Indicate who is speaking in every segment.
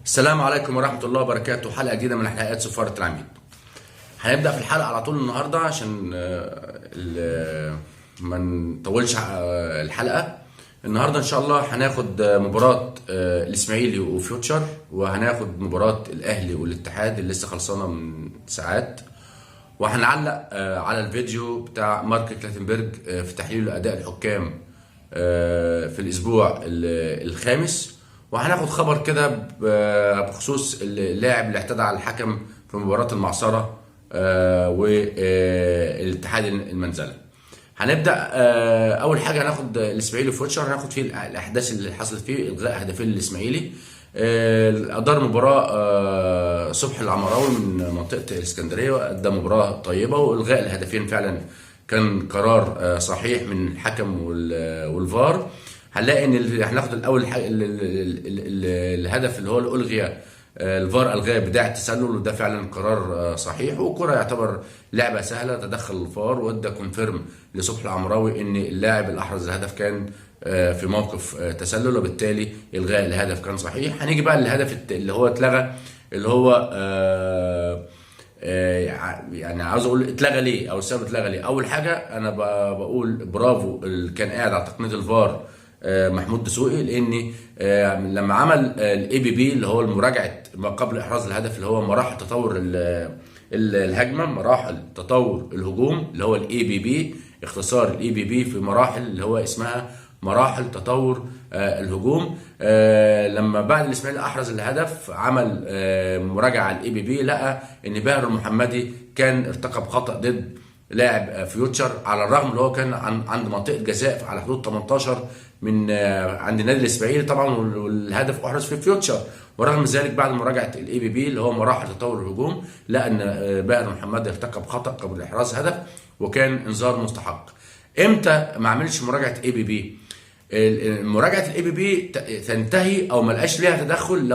Speaker 1: السلام عليكم ورحمة الله وبركاته. حلقة جديدة من حلقات سفارة العميد. هنبدأ في الحلقة على طول النهاردة عشان ما نطولش الحلقة. النهاردة إن شاء الله هناخد مباراة الإسماعيلي وفيوتشر، وهناخد مباراة الأهلي والاتحاد اللي لسه خلصانة من ساعات، وهنعلق على الفيديو بتاع مارك كلاتنبرج في تحليل أداء الحكام في الأسبوع الخامس، وهناخد خبر كده بخصوص اللاعب اللي اعتدى على الحكم في مباراة المعصرة والاتحاد المنزلة. هنبدأ أول حاجة هناخد الإسماعيلي وفوتشر، هناخد فيه الأحداث اللي حصلت فيه، إلغاء هدفين للإسماعيلي. أدار مباراة صبحي العمراوي من منطقة الإسكندرية، وأدى مباراة طيبة، وإلغاء الهدفين فعلا كان قرار صحيح من الحكم والفار. هنلاقي ان هناخد الاول الهدف اللي هو الالغي، الفار الغاه بدايه التسلل، وده فعلا قرار صحيح، وكره يعتبر لعبه سهله. تدخل الفار وادى كونفيرم لصبحي العمراوي ان اللاعب اللي احرز الهدف كان في موقف تسلل، وبالتالي الغاء الهدف كان صحيح. هنيجي بقى للهدف اللي هو اتلغى، اللي هو يعني عاوز اقول اتلغى ليه او السبب اتلغى ليه. اول حاجه انا بقول برافو اللي كان قاعد على تقنيه الفار محمود دسوقي، لان لما عمل الاي بي بي اللي هو المراجعه ما قبل احراز الهدف، اللي هو مراحل تطور الهجمه، مراحل تطور الهجوم، اللي هو الاي بي بي، اختصار الاي بي بي في مراحل اللي هو اسمها مراحل تطور الهجوم. لما بعد الاسماعيلي احرز الهدف عمل مراجعه على الاي بي بي، لقى ان باهر المحمدي كان ارتكب خطا ضد لاعب فيوتشر، على الرغم اللي هو كان عند منطقه جزاء على حدود 18 من عند النادي الاسماعيلي طبعا، والهدف احرز في فيوتشر. ورغم ذلك بعد مراجعه الاي بي بي اللي هو مراحل تطور الهجوم، لقى ان باهر محمدي ارتكب خطا قبل احراز هدف، وكان انذار مستحق. امتى ما عملش مراجعه اي بي بي؟ مراجعه الاي بي بي تنتهي او ما لقاش ليها تدخل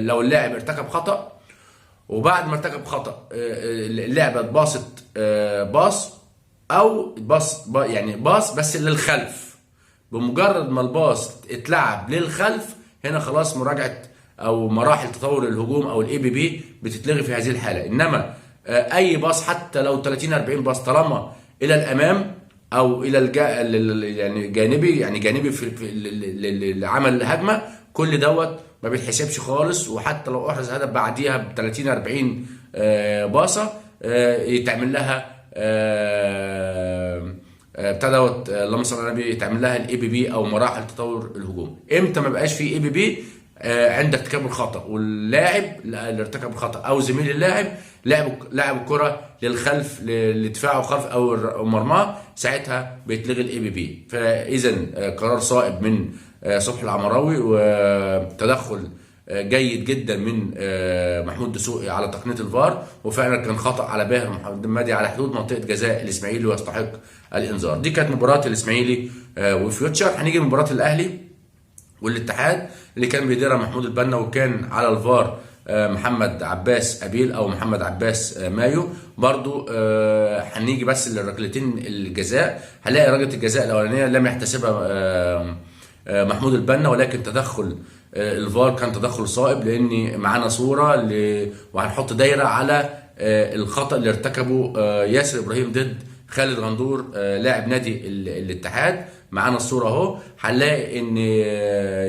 Speaker 1: لو اللاعب ارتكب خطا، وبعد ما ارتكب خطا اللعبه اتباصت باص، او باص بس للخلف. بمجرد ما الباص اتلعب للخلف، هنا خلاص مراجعه او مراحل تطور الهجوم او الاي بي بي بتتلغي في هذه الحاله. انما اي باص حتى لو 30 40 باص طالما الى الامام او الى جانبي في عمل الهجمه، كل دوت ما بيتحسبش خالص. وحتى لو احرز هدف بعديها ب 30 40 باصه يتعمل لها بتاع دوت، اللهم صل على النبي، يتعمل لها الاي بي بي او مراحل تطور الهجوم. امتى ما بقاش في اي بي بي؟ عند ارتكاب الخطا، واللاعب اللي ارتكب الخطا او زميل اللاعب لعب الكره للخلف لدفاعه خلف او مرماه، ساعتها بيتلغي الاي بي بي. فاذا قرار صائب من صبحي العمراوي، وتدخل جيد جدا من محمود دسوقي على تقنيه الفار، وفعلا كان خطا على باهر محمدي على حدود منطقه جزاء الاسماعيلي ويستحق الانذار. دي كانت مباراه الاسماعيلي وفيوتشر. هنيجي لمباراه الاهلي والاتحاد اللي كان بيديرها محمود البنا، وكان على الفار محمد عباس ابيل او محمد عباس مايو. برضو هنيجي بس للركلتين الجزاء. هنلاقي ركله الجزاء الاولانيه لم يحتسبها محمود البنا، ولكن تدخل الفار كان تدخل صائب، لان معانا صوره وهنحط دايره على الخطا اللي ارتكبه ياسر ابراهيم ضد خالد غندور لاعب نادي الاتحاد. معانا الصوره اهو. هنلاقي ان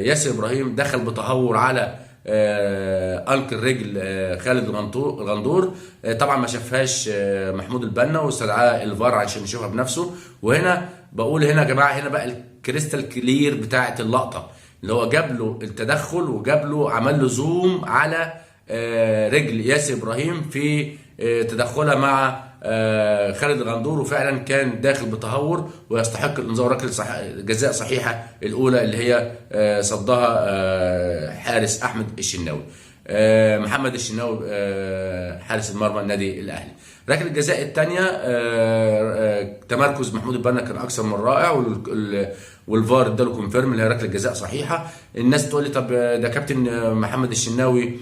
Speaker 1: ياسر ابراهيم دخل بتهور على انكل رجل خالد الغندور. طبعا ما شافهاش محمود البنا، واستدعاه الفار عشان يشوفها بنفسه. وهنا بقول هنا يا جماعه، هنا بقى الكريستال كلير بتاعه اللقطه، اللي هو جاب له التدخل وجاب له عمل له زوم على رجل ياسر ابراهيم في تدخلها مع خالد الغندور، وفعلا كان داخل بتهور ويستحق الانذار. ركله جزاء صحيحه الاولى اللي هي صدها حارس احمد الشناوي، محمد الشناوي حارس المرمى النادي الاهلي. ركله الجزاء الثانيه تمركز محمود البنا كان اكثر من رائع، والفار اداله كونفيرم اللي هي ركله جزاء صحيحه. الناس تقول لي طب ده كابتن محمد الشناوي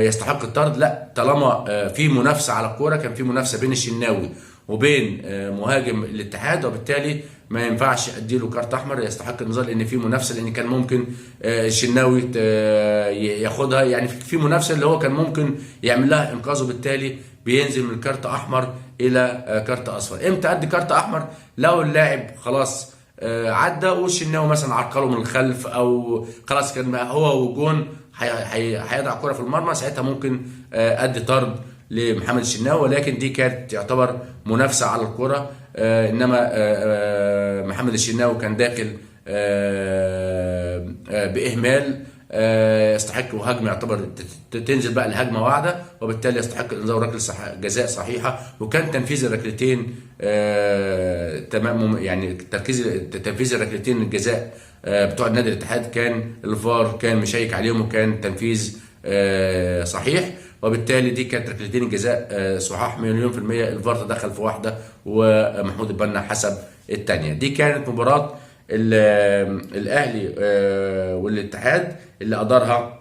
Speaker 1: يستحق الطرد. لا، طالما في منافسه على الكوره، كان في منافسه بين الشناوي وبين مهاجم الاتحاد، وبالتالي ما ينفعش اديله كارت احمر، يستحق الانذار لان في منافسه، لان كان ممكن الشناوي ياخدها، يعني في منافسه اللي هو كان ممكن يعمل لها انقاذ، وبالتالي بينزل من كارت احمر الى كارت اصفر. امتى ادي كارت احمر؟ لو اللاعب خلاص عدى والشناوي مثلا عرقله من الخلف، او خلاص كان هو وجون هيضع كرة في المرمى، ساعتها ممكن ادي طرد لمحمد الشناوي، ولكن دي كانت تعتبر منافسه على الكرة. انما محمد الشناوي كان داخل باهمال، يستحق هجمه، يعتبر تنزل بقى الهجمه واحده، وبالتالي يستحق الانذار وركله جزاء صحيحه. وكان تنفيذ الركلتين تمام، يعني تنفيذ الركلتين الجزاء بتوع النادي الاتحاد كان الفار كان مشيك عليهم، وكان تنفيذ صحيح، وبالتالي دي كانت ركلتين الجزاء صحاح 100%. الفار تدخل في واحده ومحمود البنا حسب الثانيه. دي كانت مباراه الاهلي والاتحاد اللي ادارها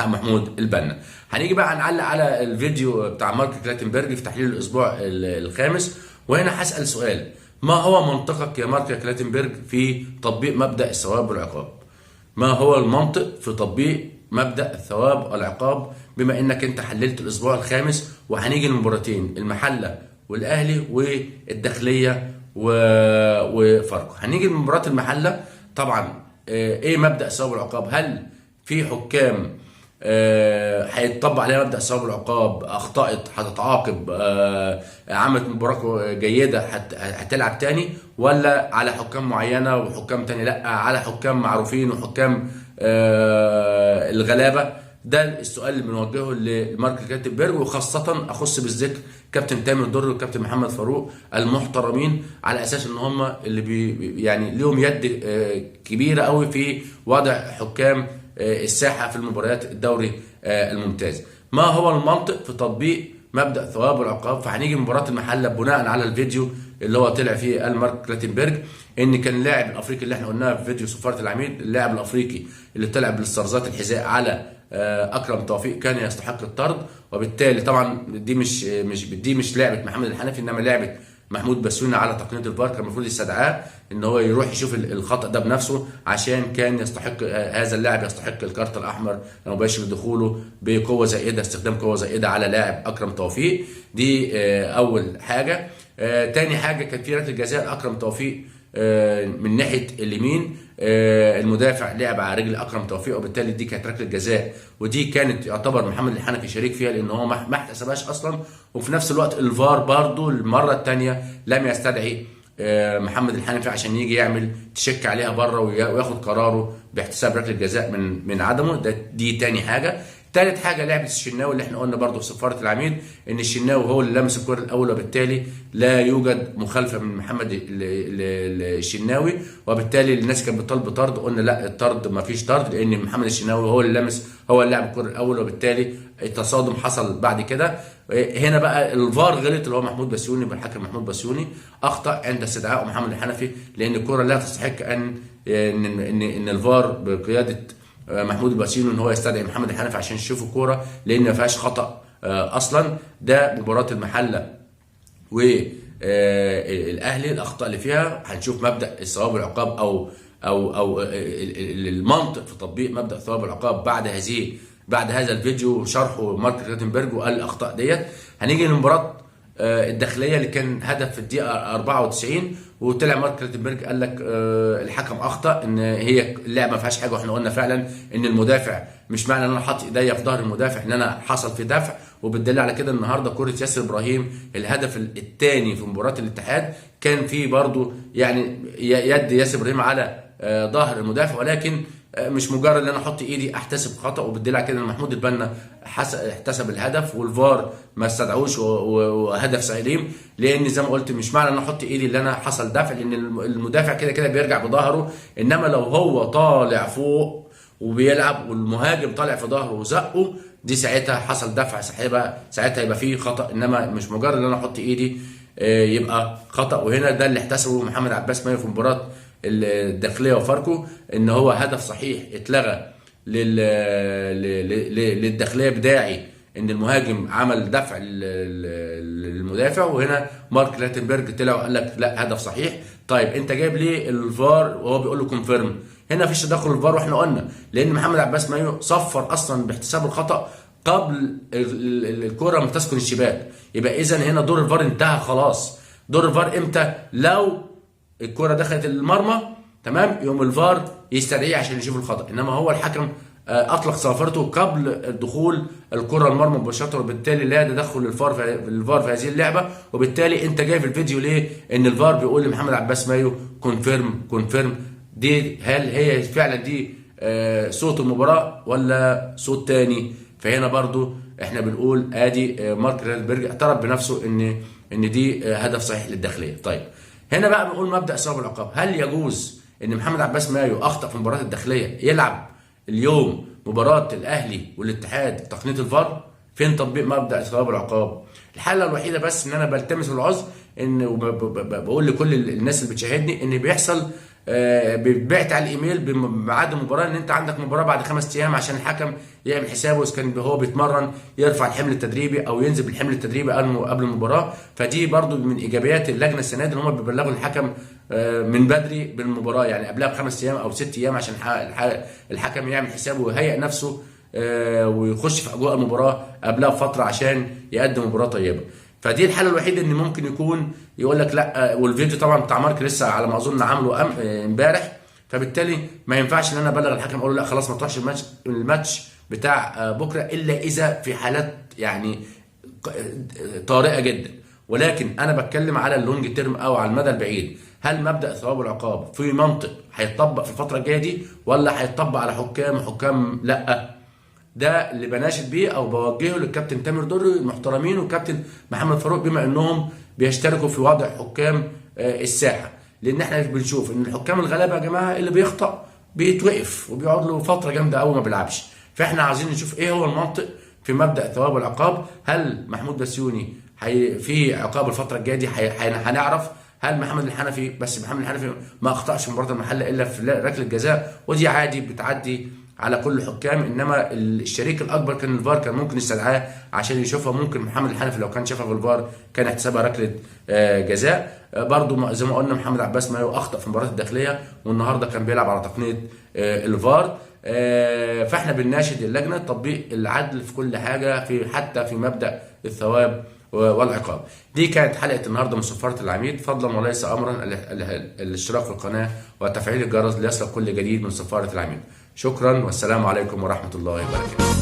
Speaker 1: محمود البنا. هنيجي بقى نعلق على الفيديو بتاع مارك كلاتنبرج في تحليل الاسبوع الخامس، وهنا هسأل سؤال: ما هو منطقك يا مارك كلاتنبرج في تطبيق مبدأ الثواب والعقاب؟ ما هو المنطق في تطبيق مبدأ الثواب والعقاب، بما انك انت حللت الاسبوع الخامس؟ وهنيجي لمباراتين، المحله والاهلي والداخليه وفاركو. هنيجي لمباراه المحله. طبعا ايه مبدأ الثواب والعقاب؟ هل في حكام هيتطبق عليها مبدأ الثواب والعقاب؟ اخطأت هتتعاقب، عملت مباراه جيده هتلعب تاني، ولا على حكام معينه وحكام تاني لا، على حكام معروفين وحكام الغلابه؟ ده السؤال اللي بنوجهه لمارك كلاتنبرج، وخاصه اخص بالذكر كابتن تامر الدر والكابتن محمد فاروق المحترمين، على اساس ان هم اللي يعني ليهم يد كبيره قوي في وضع حكام الساحه في المباريات الدوري الممتاز. ما هو المنطق في تطبيق مبدأ الثواب والعقاب؟ فهنيجي مباراه المحله بناء على الفيديو اللي هو طلع فيه مارك كلاتنبرج، ان كان اللاعب الافريقي اللي احنا قلناه في فيديو صفاره العميد، اللاعب الافريقي اللي طلع بالاسترزات الحذاء على اكرم توفيق كان يستحق الطرد، وبالتالي طبعا دي مش لعبه محمد الحنفي، انما لعبه محمود بسيوني على تقنيه الفار. كان المفروض يستدعاه ان هو يروح يشوف الخطا ده بنفسه، عشان كان يستحق هذا اللاعب يستحق الكارت الاحمر مباشر دخوله بقوه زائده، استخدام قوه زائده على لاعب اكرم توفيق. دي اول حاجه. تاني حاجه، كان في ركله جزاء اكرم توفيق من ناحيه اليمين، المدافع لعب على رجل اكرم توفيق، وبالتالي دي كانت ركله جزاء، ودي كانت يعتبر محمد الحنفي شريك فيها، لان هو ما احتسبهاش اصلا. وفي نفس الوقت الفار برضو المره الثانيه لم يستدعي محمد الحنفي عشان يجي يعمل تشك عليها بره وياخد قراره باحتساب ركله جزاء من عدمه. دي تاني حاجه. ثالث حاجه، لعبه الشناوي اللي احنا قلنا برضو في صفاره العميد ان الشناوي هو اللي لمس الكره الاول، وبالتالي لا يوجد مخالفه من محمد الشناوي، وبالتالي الناس كانت بتطالب بطرد، قلنا لا، الطرد ما فيش طرد، لان محمد الشناوي هو اللي لمس، هو اللي لعب الكره الاول، وبالتالي التصادم حصل بعد كده. هنا بقى الفار غلط، اللي هو محمود بسيوني، بالحكم محمود بسيوني اخطا عند استدعاء محمد الحنفي، لان الكره لا تستحق ان الفار بقياده محمود البسيوني ان هو يستدعي محمد الحنفي عشان يشوف الكوره، لان ما فيهاش خطا اصلا. ده مباراه المحله والاهلي، الاخطاء اللي فيها هنشوف مبدا الثواب والعقاب او المنطق في تطبيق مبدا الثواب والعقاب بعد هذا الفيديو وشرحه مارك كلاتنبرج وقال الاخطاء ديت. هنيجي لمباراه الداخليه اللي كان هدف في الدقيقه 94، وطلع مارك كلاتنبرج قال لك الحكم اخطا، ان هي اللعبه ما فيهاش حاجه، واحنا قلنا فعلا ان المدافع، مش معنى ان انا حاطط ايديا في ظهر المدافع ان انا حصل في دفع. وبالدليل على كده النهارده كره ياسر ابراهيم الهدف الثاني في مباراه الاتحاد كان فيه برضو يعني يد ياسر ابراهيم على ظهر المدافع، ولكن مش مجرد ان انا احط ايدي احتسب خطا. وبالدليل على كده ان محمود البنا احتسب الهدف والفار ما استدعوش وهدف سليم، لان زي ما قلت مش معنى ان انا احط ايدي اللي انا حصل دفع، لان المدافع كده كده بيرجع بظهره، انما لو هو طالع فوق وبيلعب والمهاجم طالع في ظهره وزقه، دي ساعتها حصل دفع، ساعتها يبقى فيه خطا، انما مش مجرد ان انا احط ايدي يبقى خطا. وهنا ده اللي احتسبه محمد عباس مايو في مباراه الداخليه وفاركو، ان هو هدف صحيح اتلغى للداخليه بداعي ان المهاجم عمل دفع للمدافع، وهنا مارك لاتنبرج طلع وقال لك لا هدف صحيح. طيب انت جايب ليه الفار وهو بيقول له كونفيرم؟ هنا مفيش تدخل الفار، واحنا قلنا لان محمد عباس مايو صفر اصلا باحتساب الخطا قبل الكره ما تسكن الشباك. يبقى اذا هنا دور الفار انتهى خلاص. دور الفار امتى؟ لو الكره دخلت المرمى تمام، يوم الفار يستدعيه عشان يشوف الخطا، انما هو الحكم اطلق صافرته قبل دخول الكره المرمى مباشره، وبالتالي لا تدخل الفار في هذه اللعبه. وبالتالي انت جاي في الفيديو ليه ان الفار بيقول لمحمد عباس مايو كونفيرم؟ دي هل هي فعلا دي صوت المباراه ولا صوت تاني؟ فهنا برضو احنا بنقول ادي مارك لاتنبرج اعترف بنفسه ان دي هدف صحيح للداخليه. طيب هنا بقى بنقول مبدا الثواب والعقاب. هل يجوز ان محمد عباس مايو اخطا في مباراه الداخليه يلعب اليوم مباراه الاهلي والاتحاد تقنيه الفار؟ فين تطبيق مبدا الثواب والعقاب؟ الحاله الوحيده بس ان انا بلتمس العذر ان بقول لكل الناس اللي بتشاهدني ان بيحصل بيتبعت على الايميل بميعاد المباراه ان انت عندك مباراه بعد 5 ايام، عشان الحكم يعمل حسابه اذا كان هو بيتمرن يرفع الحمل التدريبي او ينزل بالحمل التدريبي قبل المباراه. فدي برضو من ايجابيات اللجنه السنه دي ان هم بيبلغوا الحكم من بدري بالمباراه، يعني قبلها ب5 ايام او 6 ايام، عشان الحكم يعمل حسابه ويهيئ نفسه ويخش في اجواء المباراه قبلها بفتره عشان يقدم مباراه طيبه. فدي الحاله الوحيده ان ممكن يكون يقول لك لا. والفيديو طبعا بتاع مارك لسه على ما اظن عامله امبارح، فبالتالي ما ينفعش ان انا ابلغ الحكم اقول له لا خلاص ما تروحش الماتش بتاع بكره الا اذا في حالات يعني طارئه جدا. ولكن انا بتكلم على اللونج تيرم او على المدى البعيد. هل مبدا الثواب والعقاب في منطق هيتطبق في الفتره الجايه دي ولا هيتطبق على حكام لا؟ ده اللي بناشد بيه او بوجهه للكابتن تامر دري المحترمين والكابتن محمد فاروق، بما انهم بيشتركوا في وضع حكام الساحه. لان احنا بنشوف ان الحكام الغلابه يا جماعه اللي بيخطأ بيتوقف وبيقعد له فتره جامده قوي ما بيلعبش. فاحنا عايزين نشوف ايه هو المنطق في مبدا الثواب والعقاب. هل محمود بسيوني في عقاب الفتره الجايه دي هنعرف؟ هل محمد الحنفي بس محمد الحنفي ما اخطاش في مباراه المحله الا في ركله جزاء، ودي عادي بتعدي على كل الحكام، انما الشريك الاكبر كان الفار كان ممكن يستدعاه عشان يشوفها. ممكن محمد الحنفي لو كان شافها في الفار كان احتسابها ركله جزاء. برضو زي ما قلنا محمد عباس مايو اخطا في مباراه الداخليه والنهارده كان بيلعب على تقنيه الفار. فاحنا بنناشد اللجنه تطبيق العدل في كل حاجه، حتى في مبدا الثواب والعقاب. دي كانت حلقه النهارده من صفاره العميد. فضلا وليس امرا الاشتراك في القناه وتفعيل الجرس ليصلك كل جديد من صفاره العميد. شكرا والسلام عليكم ورحمه الله وبركاته.